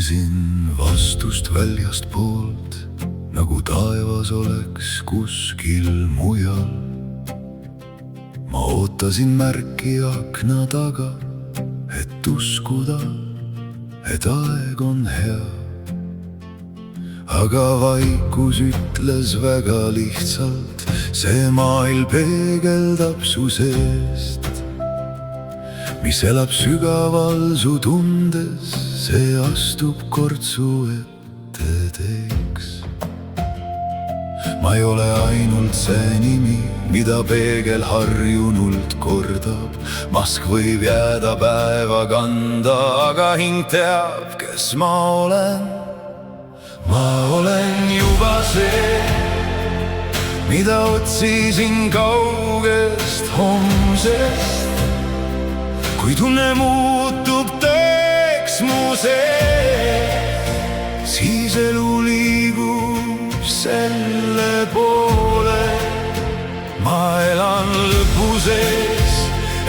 ootasin vastust väljast poolt, nagu taevas oleks kuskil mujal. Ma ootasin märki akna taga, et uskuda, et aeg on hea. Aga vaikus ütles väga lihtsalt, see maailm peegeldab su seest, mis elab sügaval su tundes, see astub kord su ette teeks. Ma ei ole ainult see nimi, mida peegel harjunult kordab. Mask võib jääda päeva kanda, aga hing teab, kes ma olen. Ma olen juba see, mida otsisin kaugest homsest. Kui tunne muutub tõeks mu sees, siis elu liigub selle poole. Ma elan lõpu sees,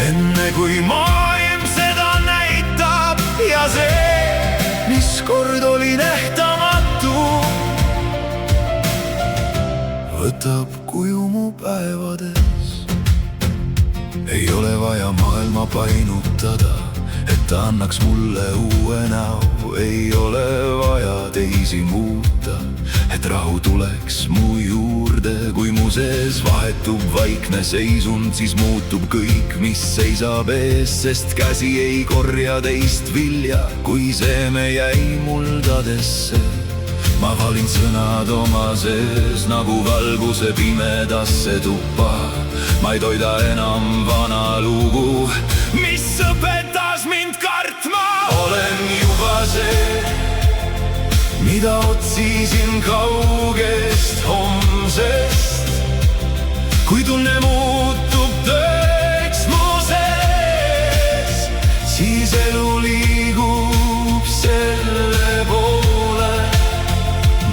enne kui maailm seda näitab. Ja see, mis kord oli nähtamatu, võtab kuju mu päevades. Ei ole vaja maailma painutada, et ta annaks mulle uue näo. Ei ole vaja teisi muuta, et rahu tuleks mu juurde. Kui mu sees vahetub vaikne seisund, siis muutub kõik, mis seisab ees. Sest käsi ei korja teist vilja, kui seeme jäi muldadesse. Ma valin sõnad oma sees nagu valguse pimedasse tuppa. Ma ei toida enam vana lugu, mis õpetas mind kartma. Olen juba see, mida otsisin kaugest homsest. Kui tunne muutub tõeks mu sees, siis elu liigub selle poole.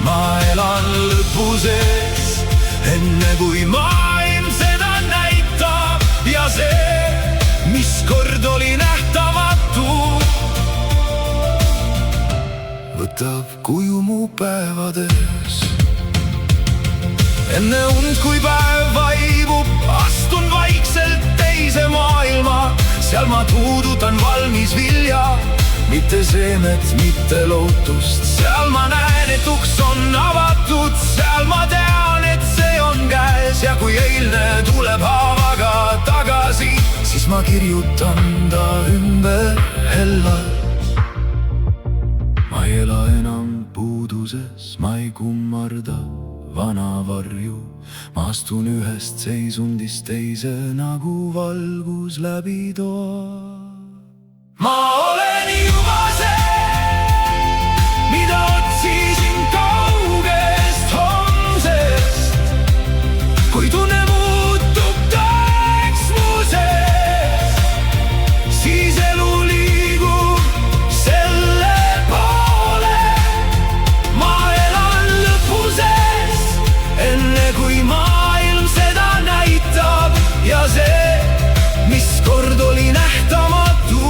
Ma elan lõpu sees, enne kui maailm seda näitab. Ja see, mis kord oli nähtamatu, võtab kuju mu päevades. Enne und, kui päev vaibub, astun vaikselt teise maailma. Seal ma puudutan valmis vilja, mitte seemet, mitte lootust. Seal ma näen, et uks on avatud. Seal ma tean, et see on käes. Ja kui eilne tuleb haavaga tagasi, siis ma kirjutan ta ümber hellalt. Ma ei ela enam puuduses, ma ei kummarda vana varju. Ma astun ühest seisundist teise nagu valgus läbi toa. Ma olen juba see, mida otsisin kaugest homsest. Kui tunne muutub tõeks mu sees, siis elu liigub selle poole. Ma elan lõpu sees, enne kui maailm seda näitab. Ja see, mis kord oli nähtamatu,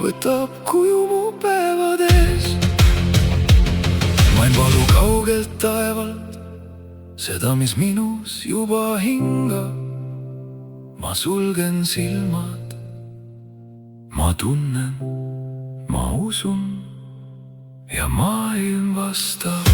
võtab kuju mu päevades. Ma ei palu kaugelt taevalt seda, mis minus juba hingab. Ma sulgen silmad, ma tunnen, ma usun ja maailm vastab.